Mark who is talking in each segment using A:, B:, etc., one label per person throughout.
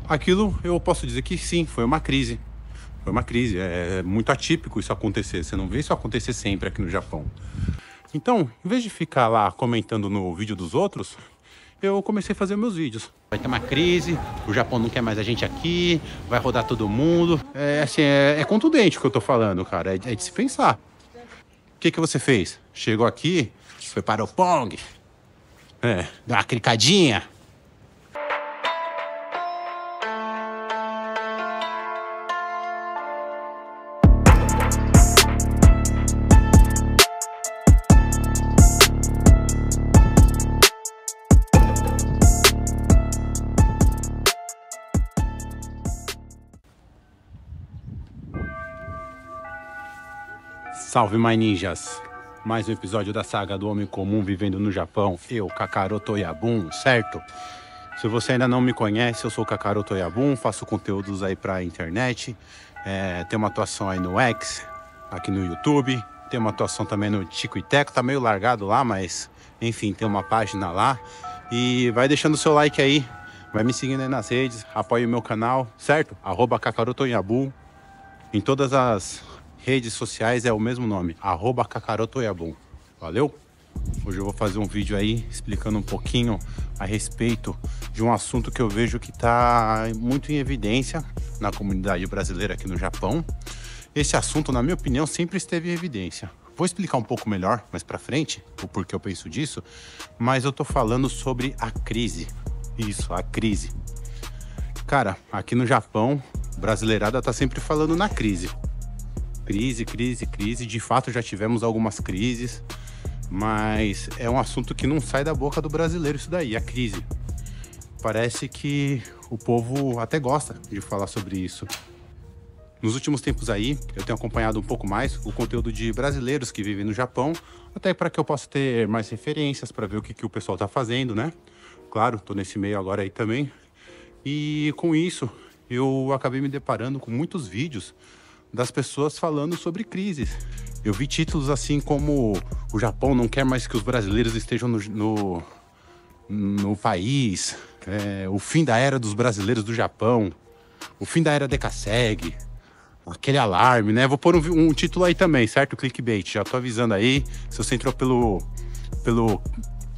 A: aquilo eu posso dizer que sim, foi uma crise. Foi uma crise, é muito atípico isso acontecer, você não vê isso acontecer sempre aqui no Japão. Então, em vez de ficar lá comentando no vídeo dos outros, eu comecei a fazer meus vídeos. Vai ter uma crise, o Japão não quer mais a gente aqui, vai rodar todo mundo. É contundente o que eu tô falando, cara, é de se pensar. O que você fez? Chegou aqui, foi para o Pong, deu uma clicadinha. Salve, my ninjas! Mais um episódio da saga do Homem Comum vivendo no Japão. Eu, Kakaroto Yabun, certo? Se você ainda não me conhece, eu sou o Kakaroto Yabun, faço conteúdos aí pra internet. Tem uma atuação aí no X, aqui no YouTube. Tem uma atuação também no Tico e Teco, tá meio largado lá, mas enfim, tem uma página lá. E vai deixando o seu like aí, vai me seguindo aí nas redes, apoie o meu canal, certo? @Kakaroto Yabun. Em todas as redes sociais é o mesmo nome, @Kakaroto Yabun. Valeu? Hoje eu vou fazer um vídeo aí explicando um pouquinho a respeito de um assunto que eu vejo que está muito em evidência na comunidade brasileira aqui no Japão. Esse assunto, na minha opinião, sempre esteve em evidência. Vou explicar um pouco melhor mais pra frente o porquê eu penso disso, mas eu tô falando sobre a crise. Isso, a crise. Cara, aqui no Japão, brasileirada tá sempre falando na crise. Crise. De fato, já tivemos algumas crises, mas é um assunto que não sai da boca do brasileiro isso daí, a crise. Parece que o povo até gosta de falar sobre isso. Nos últimos tempos aí, eu tenho acompanhado um pouco mais o conteúdo de brasileiros que vivem no Japão, até para que eu possa ter mais referências para ver o que o pessoal tá fazendo, né? Claro, tô nesse meio agora aí também. E com isso, eu acabei me deparando com muitos vídeos das pessoas falando sobre crises. Eu vi títulos assim como o Japão não quer mais que os brasileiros estejam no país, o fim da era dos brasileiros do Japão, o fim da era Dekaseg, aquele alarme, né? Vou pôr um título aí também, certo? Clickbait, já tô avisando aí, se você entrou pelo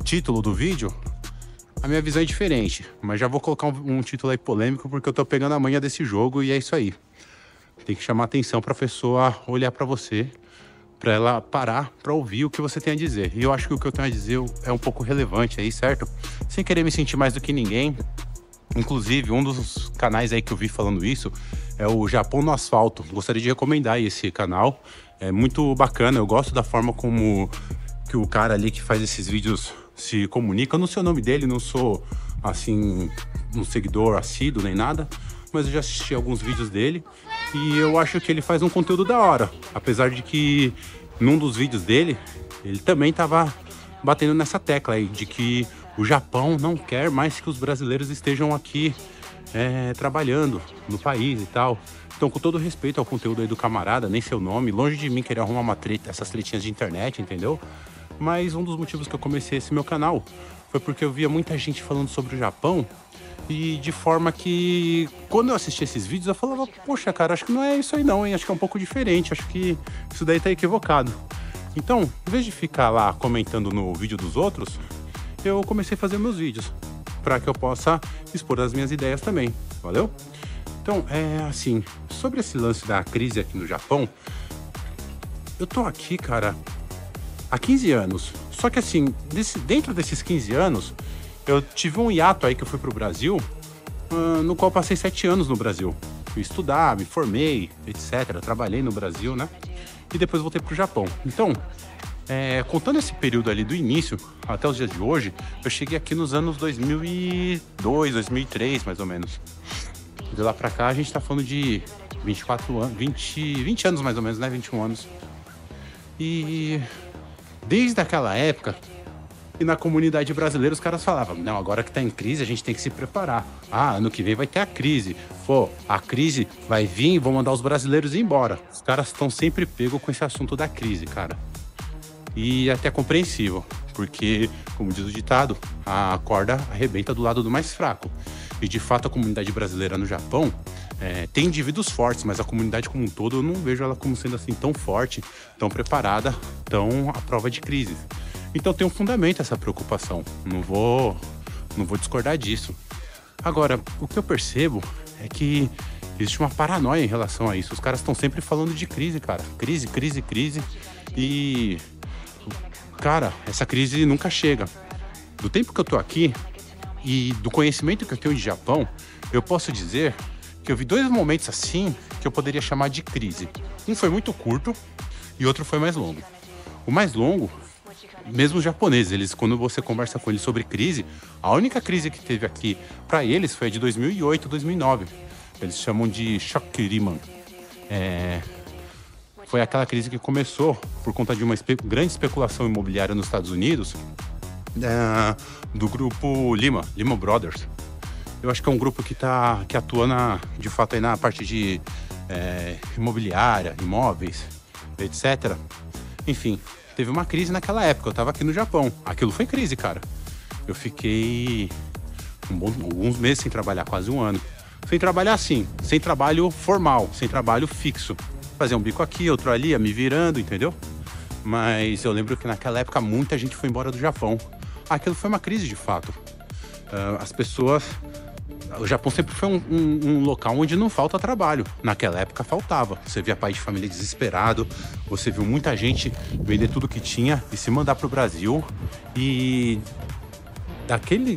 A: título do vídeo, a minha visão é diferente, mas já vou colocar um título aí polêmico porque eu tô pegando a manha desse jogo e é isso aí. Tem que chamar atenção para a pessoa olhar para você, para ela parar para ouvir o que você tem a dizer. E eu acho que o que eu tenho a dizer é um pouco relevante aí, certo? Sem querer me sentir mais do que ninguém. Inclusive, um dos canais aí que eu vi falando isso é o Japão no Asfalto. Gostaria de recomendar esse canal. É muito bacana, eu gosto da forma como que o cara ali que faz esses vídeos se comunica. Eu não sei o nome dele, não sou, assim, um seguidor assíduo nem nada, mas eu já assisti alguns vídeos dele e eu acho que ele faz um conteúdo da hora. Apesar de que num dos vídeos dele, ele também tava batendo nessa tecla aí, de que o Japão não quer mais que os brasileiros estejam aqui trabalhando no país e tal. Então, com todo respeito ao conteúdo aí do camarada, nem seu nome, longe de mim querer arrumar uma treta, essas tretinhas de internet, entendeu? Mas um dos motivos que eu comecei esse meu canal foi porque eu via muita gente falando sobre o Japão e de forma que, quando eu assistia esses vídeos, eu falava, poxa, cara, acho que não é isso aí não, hein? Acho que é um pouco diferente, acho que isso daí tá equivocado. Então, em vez de ficar lá comentando no vídeo dos outros, eu comecei a fazer meus vídeos, para que eu possa expor as minhas ideias também, valeu? Então, assim, sobre esse lance da crise aqui no Japão, eu tô aqui, cara, há 15 anos. Só que assim, dentro desses 15 anos, eu tive um hiato aí que eu fui pro Brasil, no qual passei 7 anos no Brasil. Fui estudar, me formei, etc. Trabalhei no Brasil, né? E depois voltei pro Japão. Então, contando esse período ali do início até os dias de hoje, eu cheguei aqui nos anos 2002, 2003, mais ou menos. De lá pra cá, a gente tá falando de 24 anos, 20 anos mais ou menos, né? 21 anos. E desde aquela época, e na comunidade brasileira os caras falavam, não, agora que tá em crise a gente tem que se preparar. Ah, ano que vem vai ter a crise. Pô, a crise vai vir e vão mandar os brasileiros ir embora. Os caras estão sempre pegos com esse assunto da crise, cara. E até compreensível, porque, como diz o ditado, a corda arrebenta do lado do mais fraco. E de fato a comunidade brasileira no Japão tem indivíduos fortes, mas a comunidade como um todo eu não vejo ela como sendo assim tão forte, tão preparada, tão à prova de crise. Então tem um fundamento essa preocupação, não vou discordar disso. Agora, o que eu percebo é que existe uma paranoia em relação a isso. Os caras estão sempre falando de crise, cara. Crise, crise, crise. E, cara, essa crise nunca chega. Do tempo que eu tô aqui e do conhecimento que eu tenho de Japão, eu posso dizer que eu vi dois momentos assim que eu poderia chamar de crise. Um foi muito curto e outro foi mais longo. O mais longo, mesmo os japoneses, eles, quando você conversa com eles sobre crise, a única crise que teve aqui para eles foi a de 2008, 2009. Eles chamam de Shokkuriman. Foi aquela crise que começou por conta de uma grande especulação imobiliária nos Estados Unidos, do grupo Lehman Brothers. Eu acho que é um grupo que atua de fato aí na parte de imobiliária, imóveis, etc. Enfim, teve uma crise naquela época. Eu tava aqui no Japão. Aquilo foi crise, cara. Eu fiquei alguns meses sem trabalhar, quase um ano. Sem trabalhar assim, sem trabalho formal, sem trabalho fixo. Fazia um bico aqui, outro ali, ia me virando, entendeu? Mas eu lembro que naquela época muita gente foi embora do Japão. Aquilo foi uma crise de fato. As pessoas... O Japão sempre foi um local onde não falta trabalho. Naquela época faltava. Você via pai de família desesperado, você viu muita gente vender tudo que tinha e se mandar pro Brasil. E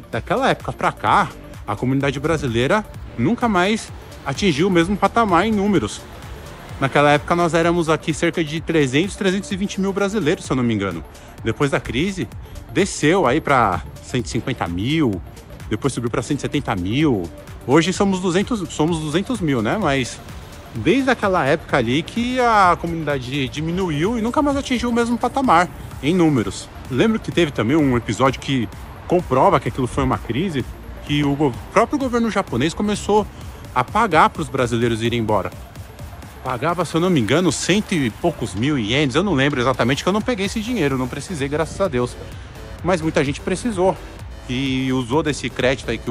A: daquela época pra cá, a comunidade brasileira nunca mais atingiu o mesmo patamar em números. Naquela época nós éramos aqui cerca de 320 mil brasileiros, se eu não me engano. Depois da crise, desceu aí para 150 mil, depois subiu para 170 mil. Hoje somos 200 mil, né? Mas desde aquela época ali que a comunidade diminuiu e nunca mais atingiu o mesmo patamar em números. Lembro que teve também um episódio que comprova que aquilo foi uma crise, que o próprio governo japonês começou a pagar para os brasileiros irem embora. Pagava, se eu não me engano, 100 e poucos mil ienes. Eu não lembro exatamente, que eu não peguei esse dinheiro, não precisei, graças a Deus. Mas muita gente precisou e usou desse crédito aí,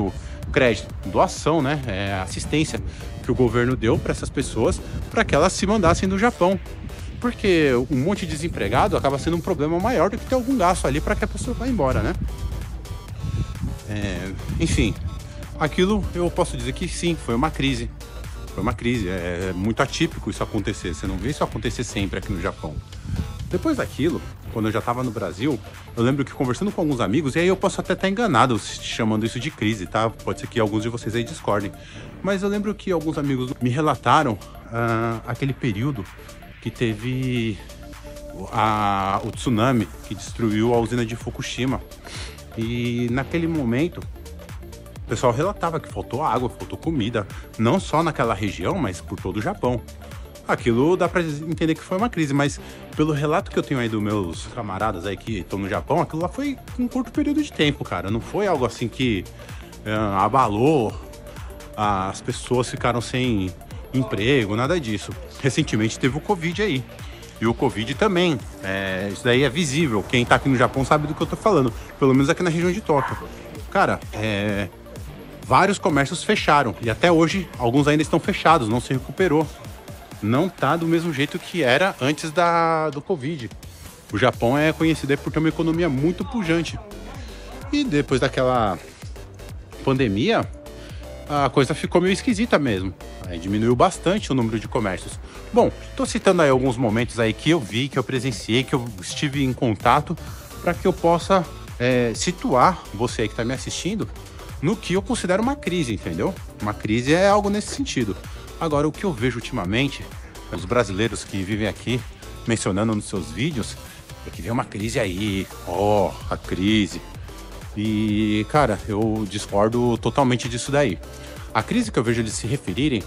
A: doação, né? Assistência que o governo deu para essas pessoas, para que elas se mandassem do Japão. Porque um monte de desempregado acaba sendo um problema maior do que ter algum gasto ali para que a pessoa vá embora, né? Enfim, aquilo eu posso dizer que sim, foi uma crise. Foi uma crise, é muito atípico isso acontecer. Você não vê isso acontecer sempre aqui no Japão. Depois daquilo, quando eu já estava no Brasil, eu lembro que conversando com alguns amigos, e aí eu posso até estar enganado chamando isso de crise, tá? Pode ser que alguns de vocês aí discordem. Mas eu lembro que alguns amigos me relataram aquele período que teve o tsunami que destruiu a usina de Fukushima. E naquele momento, o pessoal relatava que faltou água, faltou comida, não só naquela região, mas por todo o Japão. Aquilo dá pra entender que foi uma crise, mas pelo relato que eu tenho aí dos meus camaradas aí que estão no Japão, aquilo lá foi um curto período de tempo, cara. Não foi algo assim que abalou, as pessoas ficaram sem emprego, nada disso. Recentemente teve o Covid aí. E o Covid também, isso daí é visível. Quem tá aqui no Japão sabe do que eu tô falando, pelo menos aqui na região de Tóquio. Cara, vários comércios fecharam e até hoje alguns ainda estão fechados, não se recuperou. Não tá do mesmo jeito que era antes do Covid. O Japão é conhecido aí por ter uma economia muito pujante. E depois daquela pandemia, a coisa ficou meio esquisita mesmo. Diminuiu bastante o número de comércios. Bom, tô citando aí alguns momentos aí que eu vi, que eu presenciei, que eu estive em contato, para que eu possa situar você aí que tá me assistindo no que eu considero uma crise, entendeu? Uma crise é algo nesse sentido. Agora, o que eu vejo ultimamente, os brasileiros que vivem aqui, mencionando nos seus vídeos, é que vem uma crise aí, a crise. E, cara, eu discordo totalmente disso daí. A crise que eu vejo eles se referirem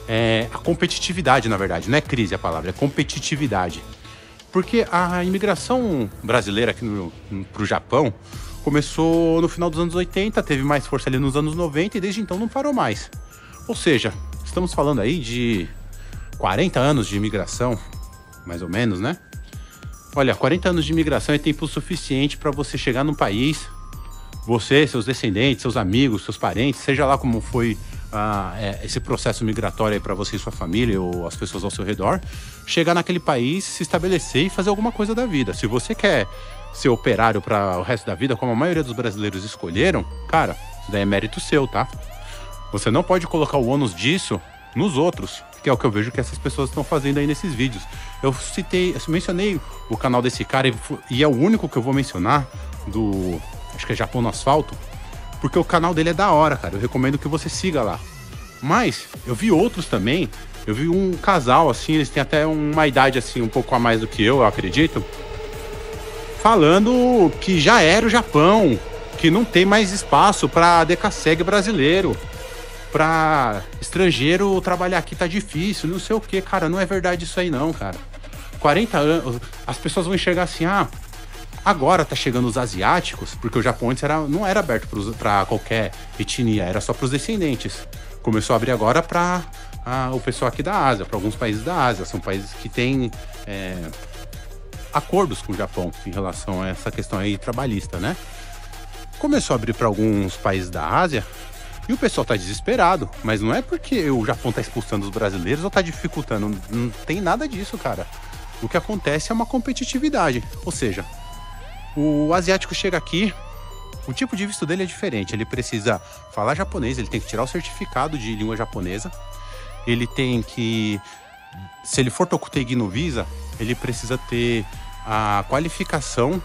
A: é a competitividade, na verdade. Não é crise a palavra, é competitividade. Porque a imigração brasileira aqui pro Japão começou no final dos anos 80, teve mais força ali nos anos 90 e desde então não parou mais. Ou seja, estamos falando aí de 40 anos de imigração, mais ou menos, né? Olha, 40 anos de imigração é tempo suficiente para você chegar num país, você, seus descendentes, seus amigos, seus parentes, seja lá como foi esse processo migratório aí para você e sua família ou as pessoas ao seu redor, chegar naquele país, se estabelecer e fazer alguma coisa da vida. Se você quer ser operário para o resto da vida, como a maioria dos brasileiros escolheram, cara, isso daí é mérito seu, tá? Você não pode colocar o ônus disso nos outros, que é o que eu vejo que essas pessoas estão fazendo aí nesses vídeos. Eu mencionei o canal desse cara e é o único que eu vou mencionar acho que é Japão no Asfalto, porque o canal dele é da hora, cara. Eu recomendo que você siga lá. Mas eu vi outros também. Eu vi um casal, assim, eles têm até uma idade, assim, um pouco a mais do que eu acredito, falando que já era o Japão, que não tem mais espaço para decassegue brasileiro, para estrangeiro trabalhar aqui tá difícil, não sei o que, cara. Não é verdade isso aí não, cara. 40 anos, as pessoas vão enxergar assim, agora tá chegando os asiáticos, porque o Japão antes não era aberto para qualquer etnia, era só para os descendentes. Começou a abrir agora para o pessoal aqui da Ásia, para alguns países da Ásia. São países que têm acordos com o Japão em relação a essa questão aí trabalhista, né? Começou a abrir para alguns países da Ásia e o pessoal tá desesperado, mas não é porque o Japão tá expulsando os brasileiros ou tá dificultando, não tem nada disso, cara. O que acontece é uma competitividade, ou seja, o asiático chega aqui, o tipo de visto dele é diferente. Ele precisa falar japonês, ele tem que tirar o certificado de língua japonesa. Ele tem que, se ele for Tokutegi no Visa, ele precisa ter a qualificação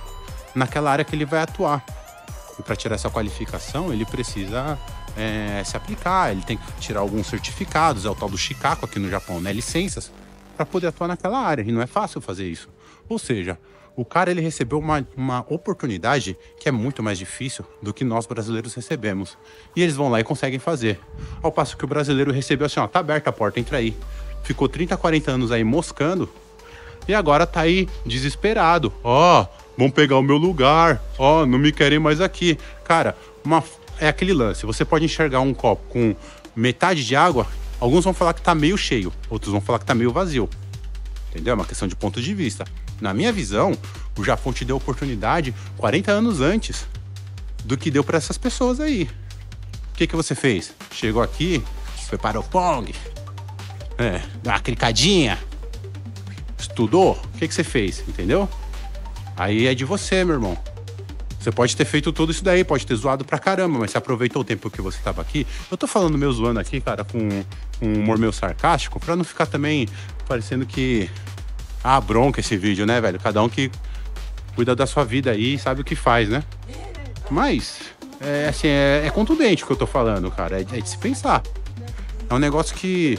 A: naquela área que ele vai atuar. E para tirar essa qualificação, ele precisa se aplicar, ele tem que tirar alguns certificados, é o tal do Shikaku aqui no Japão, né? Licenças, para poder atuar naquela área. E não é fácil fazer isso. Ou seja, o cara ele recebeu uma oportunidade que é muito mais difícil do que nós brasileiros recebemos. E eles vão lá e conseguem fazer. Ao passo que o brasileiro recebeu assim, tá aberta a porta, entra aí. Ficou 30, 40 anos aí moscando e agora tá aí desesperado. Vão pegar o meu lugar. Não me querem mais aqui. Cara, é aquele lance. Você pode enxergar um copo com metade de água. Alguns vão falar que tá meio cheio. Outros vão falar que tá meio vazio. Entendeu? É uma questão de ponto de vista. Na minha visão, o Japão te deu oportunidade 40 anos antes do que deu para essas pessoas aí. O que você fez? Chegou aqui, foi para o Pong, deu uma clicadinha, estudou, o que você fez? Entendeu? Aí é de você, meu irmão. Você pode ter feito tudo isso daí, pode ter zoado pra caramba, mas você aproveitou o tempo que você tava aqui. Eu tô falando meu zoando aqui, cara, com um humor meio sarcástico, pra não ficar também parecendo que... bronca esse vídeo, né, velho? Cada um que cuida da sua vida aí sabe o que faz, né? Mas, é contundente o que eu tô falando, cara. É de se pensar. É um negócio que,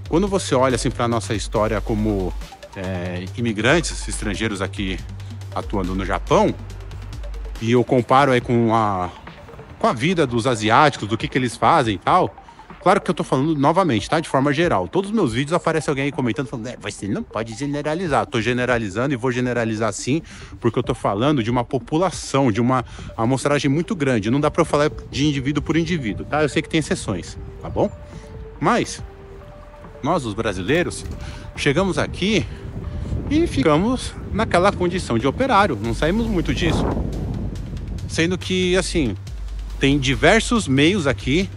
A: quando você olha, assim, pra nossa história como imigrantes, estrangeiros aqui atuando no Japão, e eu comparo aí com a vida dos asiáticos, do que eles fazem e tal... Claro que eu tô falando novamente, tá? De forma geral. Todos os meus vídeos aparece alguém aí comentando, falando, você não pode generalizar. Tô generalizando e vou generalizar sim, porque eu tô falando de uma população, de uma amostragem muito grande. Não dá pra eu falar de indivíduo por indivíduo, tá? Eu sei que tem exceções, tá bom? Mas, nós, os brasileiros, chegamos aqui e ficamos naquela condição de operário. Não saímos muito disso. Sendo que, assim, tem diversos meios aqui,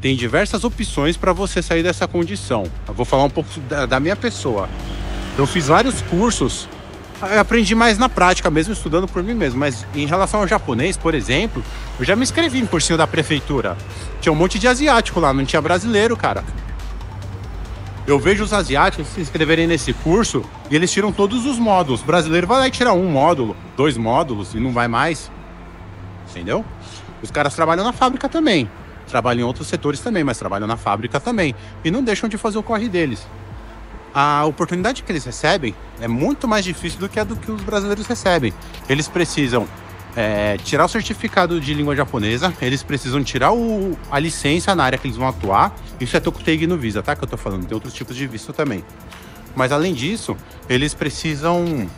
A: tem diversas opções para você sair dessa condição. Eu vou falar um pouco da minha pessoa. Eu fiz vários cursos, eu aprendi mais na prática mesmo, estudando por mim mesmo. Mas em relação ao japonês, por exemplo, eu já me inscrevi em cursinho da prefeitura. Tinha um monte de asiático lá, não tinha brasileiro, cara. Eu vejo os asiáticos se inscreverem nesse curso e eles tiram todos os módulos. O brasileiro vai lá e tira um módulo, 2 módulos e não vai mais. Entendeu? Os caras trabalham na fábrica também. Trabalham em outros setores também, mas trabalham na fábrica também. E não deixam de fazer o corre deles. A oportunidade que eles recebem é muito mais difícil do que a do que os brasileiros recebem. Eles precisam tirar o certificado de língua japonesa, eles precisam tirar a licença na área que eles vão atuar. Isso é Tokutegi no Visa, tá? Que eu tô falando, tem outros tipos de visto também. Mas além disso, eles precisam...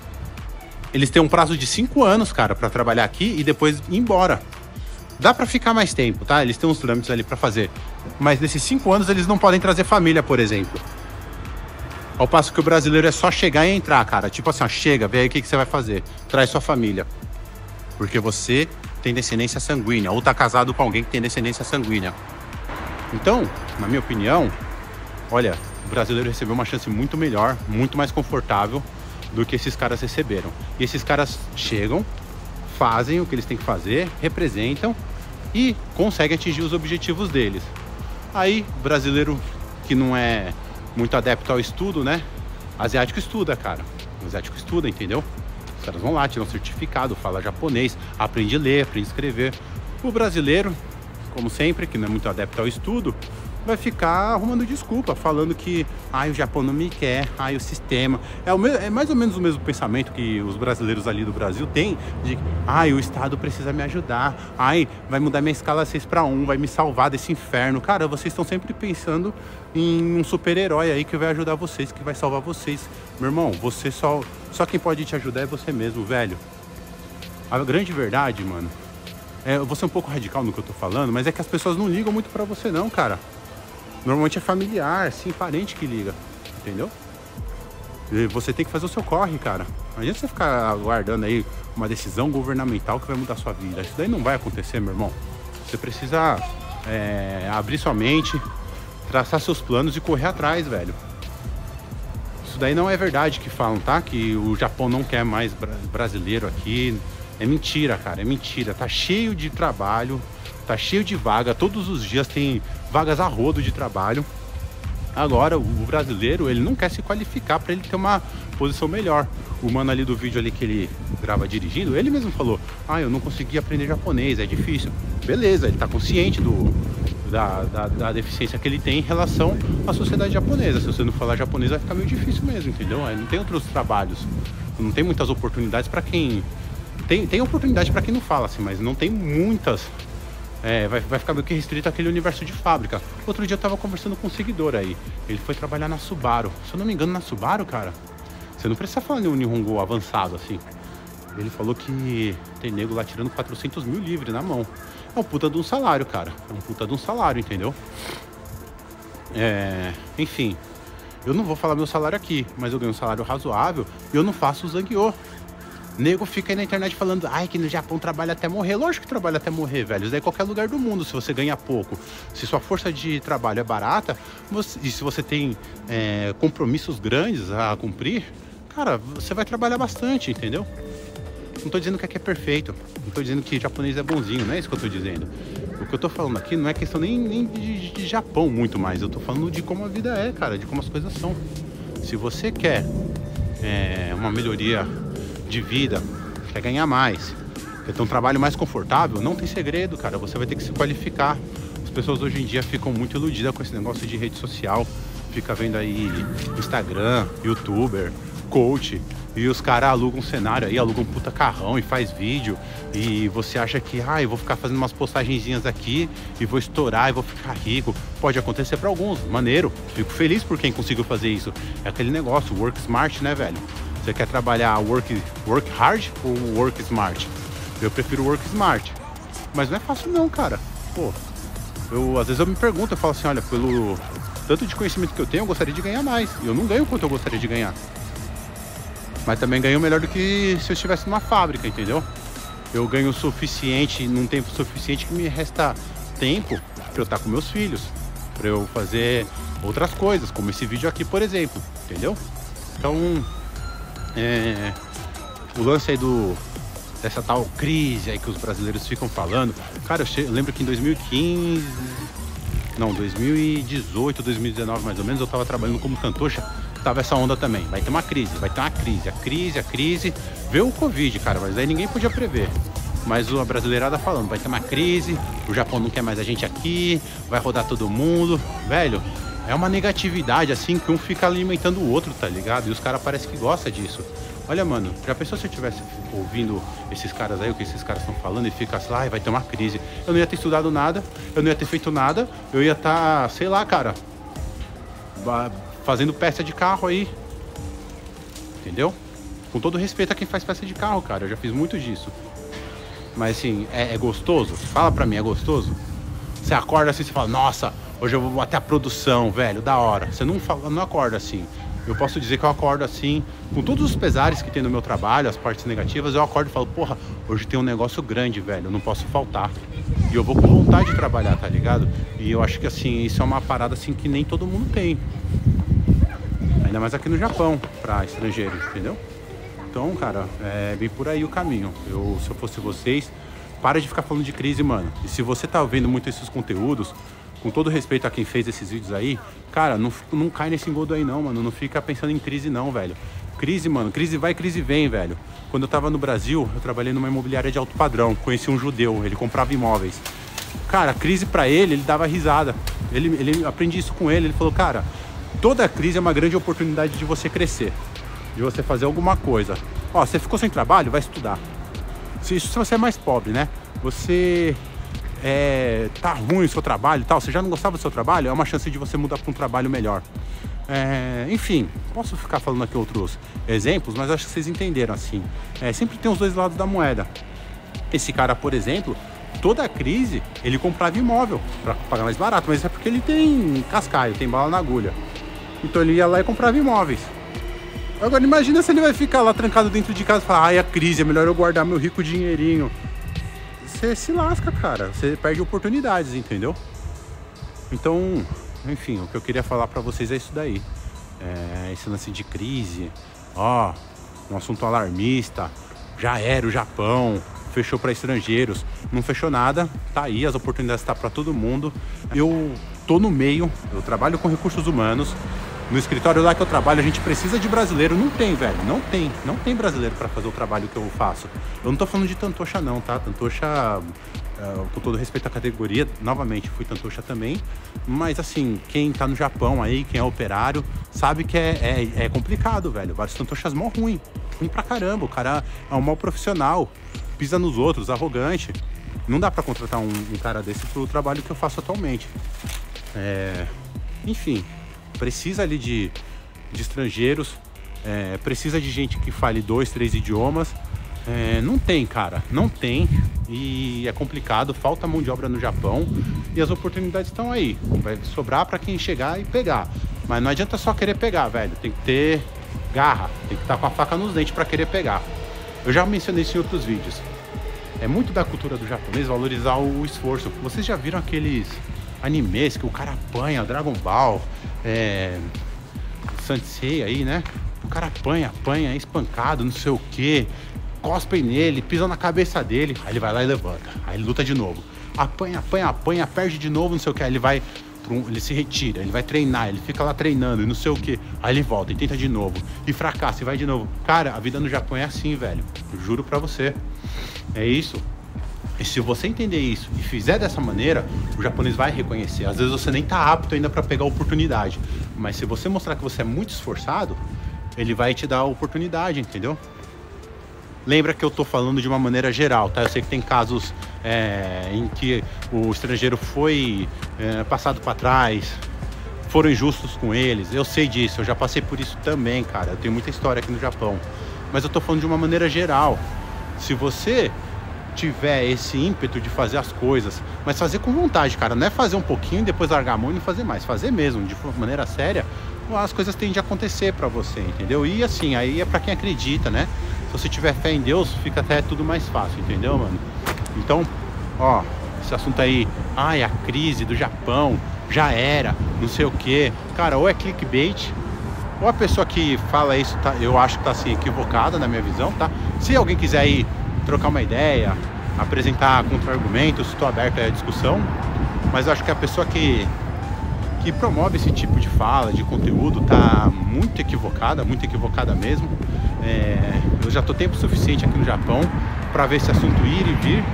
A: Eles têm um prazo de 5 anos, cara, pra trabalhar aqui e depois ir embora. Dá pra ficar mais tempo, tá? Eles têm uns trâmites ali pra fazer. Mas nesses 5 anos eles não podem trazer família, por exemplo. Ao passo que o brasileiro é só chegar e entrar, cara. Tipo assim, ó, chega, vê aí o que você vai fazer. Traz sua família. Porque você tem descendência sanguínea, ou tá casado com alguém que tem descendência sanguínea. Então, na minha opinião, olha, o brasileiro recebeu uma chance muito melhor, muito mais confortável do que esses caras receberam. E esses caras chegam, fazem o que eles têm que fazer, representam e conseguem atingir os objetivos deles. Aí, brasileiro que não é muito adepto ao estudo, né? Asiático estuda, cara. O asiático estuda, entendeu? Os caras vão lá, tiram um certificado, fala japonês, aprende a ler, aprende a escrever. O brasileiro, como sempre, que não é muito adepto ao estudo, vai ficar arrumando desculpa, falando que o Japão não me quer, o sistema. É mais ou menos o mesmo pensamento que os brasileiros ali do Brasil têm, de o Estado precisa me ajudar, vai mudar minha escala 6:1, vai me salvar desse inferno. Cara, vocês estão sempre pensando em um super-herói aí que vai ajudar vocês, que vai salvar vocês. Meu irmão, você só quem pode te ajudar é você mesmo, velho. A grande verdade, mano, eu vou ser um pouco radical no que eu tô falando, mas é que as pessoas não ligam muito pra você não, cara. Normalmente é familiar, assim, parente que liga, entendeu? E você tem que fazer o seu corre, cara. Não adianta você ficar aguardando aí uma decisão governamental que vai mudar a sua vida. Isso daí não vai acontecer, meu irmão. Você precisa abrir sua mente, traçar seus planos e correr atrás, velho. Isso daí não é verdade que falam, tá? Que o Japão não quer mais brasileiro aqui. É mentira, cara, é mentira. Tá cheio de trabalho, tá cheio de vaga. Todos os dias tem vagas a rodo de trabalho. Agora, o brasileiro, ele não quer se qualificar para ele ter uma posição melhor. O mano ali do vídeo ali que ele grava dirigindo, ele mesmo falou: eu não consegui aprender japonês, é difícil. Beleza, ele tá consciente da deficiência que ele tem em relação à sociedade japonesa. Se você não falar japonês, vai ficar meio difícil mesmo, entendeu? Não tem outros trabalhos, não tem muitas oportunidades para quem... Tem oportunidade para quem não fala, assim, mas não tem muitas. Vai ficar meio que restrito àquele universo de fábrica. Outro dia eu tava conversando com um seguidor aí. Ele foi trabalhar na Subaru. Se eu não me engano, na Subaru, cara, você não precisa falar nenhum Nihongo avançado, assim. Ele falou que tem nego lá tirando 400 mil livre na mão. É um puta de um salário, cara. É um puta de um salário, entendeu? Enfim, eu não vou falar meu salário aqui, mas eu ganho um salário razoável e eu não faço o Zangueô. Nego fica aí na internet falando que no Japão trabalha até morrer. Lógico que trabalha até morrer, velho. Isso daí é qualquer lugar do mundo, se você ganha pouco. Se sua força de trabalho é barata, e se você tem compromissos grandes a cumprir, cara, você vai trabalhar bastante, entendeu? Não tô dizendo que aqui é perfeito. Não tô dizendo que japonês é bonzinho, não é isso que eu tô dizendo. O que eu tô falando aqui não é questão nem de Japão muito mais. Eu tô falando de como a vida é, cara, de como as coisas são. Se você quer uma melhoria de vida, quer ganhar mais, quer ter um trabalho mais confortável, não tem segredo, cara. Você vai ter que se qualificar. As pessoas hoje em dia ficam muito iludidas com esse negócio de rede social. Fica vendo aí Instagram, YouTuber, coach, e os caras alugam um cenário aí, alugam um puta carrão e faz vídeo, e você acha que eu vou ficar fazendo umas postagenzinhas aqui e vou estourar e vou ficar rico. Pode acontecer para alguns, maneiro, fico feliz por quem conseguiu fazer isso. É aquele negócio, work smart, né, velho? Você quer trabalhar work hard ou work smart? Eu prefiro work smart. Mas não é fácil não, cara. Pô, às vezes eu me pergunto, eu falo assim, olha, pelo tanto de conhecimento que eu tenho, eu gostaria de ganhar mais. E eu não ganho quanto eu gostaria de ganhar. Mas também ganho melhor do que se eu estivesse numa fábrica, entendeu? Eu ganho o suficiente, num tempo suficiente que me resta tempo para eu estar com meus filhos, para eu fazer outras coisas, como esse vídeo aqui, por exemplo, entendeu? Então, o lance aí dessa tal crise aí que os brasileiros ficam falando, cara, eu lembro que em 2018, 2019 mais ou menos, eu tava trabalhando como cantor, tava essa onda também, vai ter uma crise, a crise, veio o Covid, cara, mas aí ninguém podia prever. Mas a brasileirada falando, vai ter uma crise, o Japão não quer mais a gente aqui, vai rodar todo mundo, velho. É uma negatividade, assim, que um fica alimentando o outro, tá ligado? E os caras parecem que gostam disso. Olha, mano, já pensou se eu estivesse ouvindo esses caras aí, o que esses caras estão falando, e fica assim, vai ter uma crise. Eu não ia ter estudado nada, eu não ia ter feito nada, eu ia estar, sei lá, cara, fazendo peça de carro aí. Entendeu? Com todo respeito a quem faz peça de carro, cara, eu já fiz muito disso. Mas assim, é gostoso? Fala pra mim, é gostoso? Você acorda assim, você fala, nossa, hoje eu vou até a produção, velho, da hora. Você não acorda assim. eu posso dizer que eu acordo assim, com todos os pesares que tem no meu trabalho, as partes negativas, eu acordo e falo, porra, hoje tem um negócio grande, velho, eu não posso faltar. E eu vou com vontade de trabalhar, tá ligado? E eu acho que assim, isso é uma parada assim que nem todo mundo tem. Ainda mais aqui no Japão, pra estrangeiros, entendeu? Então, cara, é bem por aí o caminho. Se eu fosse vocês, para de ficar falando de crise, mano. E se você tá vendo muito esses conteúdos, com todo respeito a quem fez esses vídeos aí, cara, não cai nesse engodo aí não, mano. Não fica pensando em crise não, velho. Crise, mano, crise vai, crise vem, velho. Quando eu tava no Brasil, eu trabalhei numa imobiliária de alto padrão. Conheci um judeu, ele comprava imóveis. Cara, crise pra ele dava risada. Ele aprendi isso com ele falou, cara, toda crise é uma grande oportunidade de você crescer, de você fazer alguma coisa. Ó, você ficou sem trabalho, vai estudar. Se você é mais pobre, né? Você tá ruim o seu trabalho e tal, você já não gostava do seu trabalho, é uma chance de você mudar para um trabalho melhor. Enfim, posso ficar falando aqui outros exemplos, mas acho que vocês entenderam assim. Sempre tem os dois lados da moeda. Esse cara, por exemplo, toda a crise, ele comprava imóvel para pagar mais barato, mas é porque ele tem cascaio, tem bala na agulha. Então ele ia lá e comprava imóveis. Agora imagina se ele vai ficar lá trancado dentro de casa e falar, ai, a crise, é melhor eu guardar meu rico dinheirinho. Você se lasca, cara. Você perde oportunidades, entendeu? Então, enfim, o que eu queria falar pra vocês é isso daí. Esse lance de crise, um assunto alarmista, já era o Japão, fechou para estrangeiros, não fechou nada, tá aí, as oportunidades tá para todo mundo. Eu tô no meio, eu trabalho com recursos humanos. No escritório lá que eu trabalho, a gente precisa de brasileiro. Não tem, velho. Não tem brasileiro para fazer o trabalho que eu faço. Eu não tô falando de Tantocha não, tá? Tantocha, com todo respeito à categoria, novamente, fui Tantocha também. Mas assim, quem tá no Japão aí, quem é operário, sabe que é complicado, velho. Vários Tantochas mó ruim pra caramba. O cara é um mau profissional, pisa nos outros, arrogante. Não dá pra contratar um cara desse pro trabalho que eu faço atualmente. Enfim, precisa ali de estrangeiros, precisa de gente que fale 2, 3 idiomas. Não tem, cara, não tem. E é complicado, falta mão de obra no Japão. E as oportunidades estão aí. Vai sobrar para quem chegar e pegar. Mas não adianta só querer pegar, velho. Tem que ter garra, tem que estar com a faca nos dentes para querer pegar. Eu já mencionei isso em outros vídeos. É muito da cultura do japonês valorizar o esforço. Vocês já viram aqueles animes que o cara apanha, Dragon Ball, Sansei aí, né? O cara apanha, é espancado, não sei o que, cospem nele, pisam na cabeça dele, aí ele vai lá e levanta, aí ele luta de novo, apanha, perde de novo, não sei o que, aí ele se retira, ele vai treinar, ele fica lá treinando e não sei o que, aí ele volta e tenta de novo, e fracassa e vai de novo. Cara, a vida no Japão é assim, velho, eu juro pra você, é isso. E se você entender isso e fizer dessa maneira, o japonês vai reconhecer. Às vezes você nem tá apto ainda para pegar a oportunidade, mas se você mostrar que você é muito esforçado, ele vai te dar a oportunidade, entendeu? Lembra que eu tô falando de uma maneira geral, tá? Eu sei que tem casos em que o estrangeiro foi passado para trás, foram injustos com eles. Eu sei disso, eu já passei por isso também, cara. Eu tenho muita história aqui no Japão. Mas eu tô falando de uma maneira geral. Se você tiver esse ímpeto de fazer as coisas, mas fazer com vontade, cara, não é fazer um pouquinho e depois largar a mão e não fazer mais, fazer mesmo, de maneira séria, as coisas tendem a acontecer pra você, entendeu? E assim, aí é pra quem acredita, né? Se você tiver fé em Deus, fica até tudo mais fácil, entendeu, mano? Então, esse assunto aí, a crise do Japão, já era, não sei o que, cara, ou é clickbait, ou a pessoa que fala isso, tá, eu acho que tá assim, equivocada na minha visão, tá? Se alguém quiser ir trocar uma ideia, apresentar contra-argumentos, estou aberto à discussão, mas eu acho que a pessoa que promove esse tipo de fala, de conteúdo, tá muito equivocada mesmo. Eu já tô tempo suficiente aqui no Japão para ver esse assunto ir e vir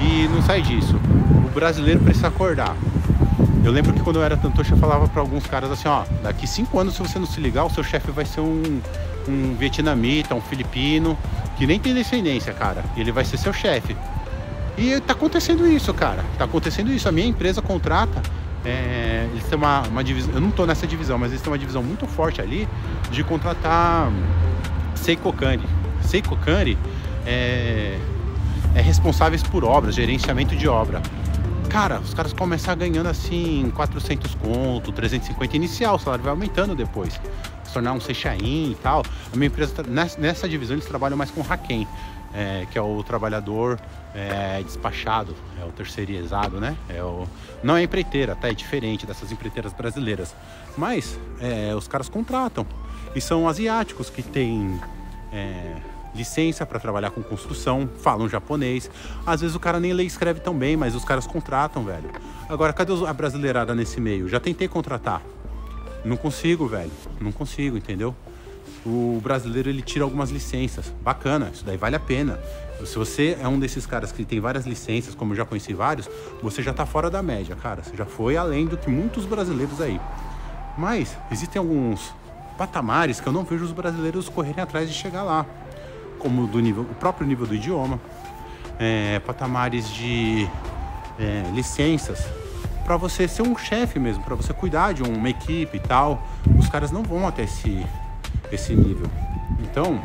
A: e não sai disso. O brasileiro precisa acordar. Eu lembro que quando eu era Tantocha, eu falava para alguns caras assim, daqui 5 anos, se você não se ligar, o seu chefe vai ser um vietnamita, um filipino, que nem tem descendência, cara. E ele vai ser seu chefe. E tá acontecendo isso, cara. Tá acontecendo isso. A minha empresa contrata, eles têm uma divisão, eu não tô nessa divisão, mas eles têm uma divisão muito forte ali de contratar Seikokari. Seikokari é responsáveis por obras, gerenciamento de obra. Cara, os caras começam ganhando assim 400 conto, 350 inicial, o salário vai aumentando depois. se tornar um Seixain e tal. A minha empresa, nessa divisão, eles trabalham mais com Haken, que é o trabalhador despachado, é o terceirizado, né? Não é empreiteira, tá? É diferente dessas empreiteiras brasileiras. Mas os caras contratam. E são asiáticos que têm licença para trabalhar com construção, falam japonês. Às vezes o cara nem lê e escreve tão bem, mas os caras contratam, velho. Agora, cadê a brasileirada nesse meio? Já tentei contratar. Não consigo, velho. Não consigo, entendeu? O brasileiro, ele tira algumas licenças. Bacana, isso daí vale a pena. Se você é um desses caras que tem várias licenças, como eu já conheci vários, você já tá fora da média, cara. Você já foi além do que muitos brasileiros aí. Mas existem alguns patamares que eu não vejo os brasileiros correrem atrás de chegar lá. Como o próprio nível do idioma. Patamares de licenças. Para você ser um chefe mesmo, para você cuidar de uma equipe e tal. Os caras não vão até esse nível. Então,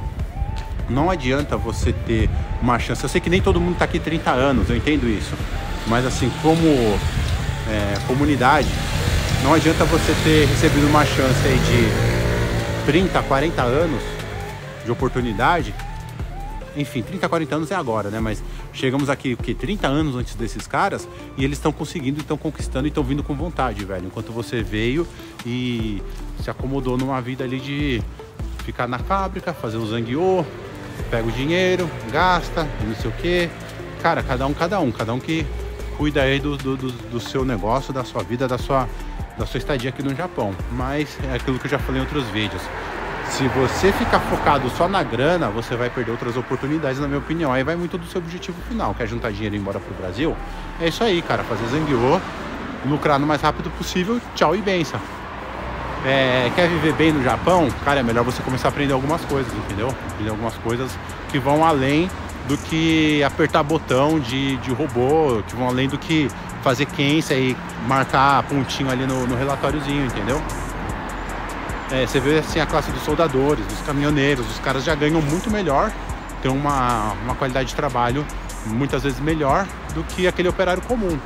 A: não adianta você ter uma chance. Eu sei que nem todo mundo tá aqui 30 anos, eu entendo isso. Mas assim, como comunidade, não adianta você ter recebido uma chance aí de 30, 40 anos de oportunidade. Enfim, 30, 40 anos é agora, né? Mas chegamos aqui, 30 anos antes desses caras, e eles estão conseguindo, estão conquistando e estão vindo com vontade, velho. Enquanto você veio e se acomodou numa vida ali de ficar na fábrica, fazer o zangueô, pega o dinheiro, gasta, e não sei o quê. Cara, cada um que cuida aí do seu negócio, da sua vida, da sua estadia aqui no Japão. Mas é aquilo que eu já falei em outros vídeos. Se você ficar focado só na grana, você vai perder outras oportunidades, na minha opinião. Aí vai muito do seu objetivo final, que é juntar dinheiro e ir embora pro Brasil. É isso aí, cara, fazer zangueô, lucrar no mais rápido possível, tchau e benção. Quer viver bem no Japão? Cara, é melhor você começar a aprender algumas coisas, entendeu? Aprender algumas coisas que vão além do que apertar botão de robô, que vão além do que fazer quência e marcar pontinho ali no relatóriozinho, entendeu? Você vê assim a classe dos soldadores, dos caminhoneiros, os caras já ganham muito melhor, tem uma qualidade de trabalho muitas vezes melhor do que aquele operário comum.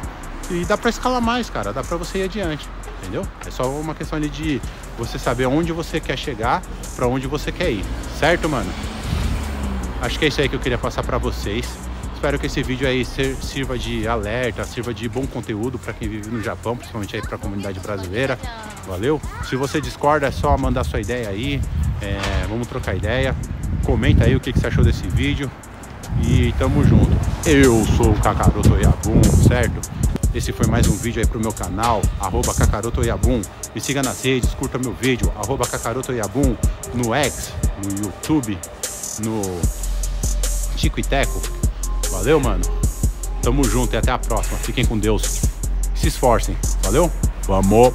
A: E dá pra escalar mais, cara, dá pra você ir adiante, entendeu? É só uma questão ali de você saber onde você quer chegar, pra onde você quer ir, certo, mano? Acho que é isso aí que eu queria passar pra vocês. Espero que esse vídeo aí sirva de alerta, sirva de bom conteúdo para quem vive no Japão, principalmente aí para a comunidade brasileira. Valeu? Se você discorda, é só mandar sua ideia aí. Vamos trocar ideia. Comenta aí o que você achou desse vídeo. E tamo junto. Eu sou o Kakaroto Oyabun, certo? Esse foi mais um vídeo aí pro meu canal, @Kakaroto Oyabun. Me siga nas redes, curta meu vídeo, @Kakaroto Oyabun, no X, no YouTube, no Tico e Teco. Valeu, mano. Tamo junto e até a próxima. Fiquem com Deus. Se esforcem. Valeu? Vamos!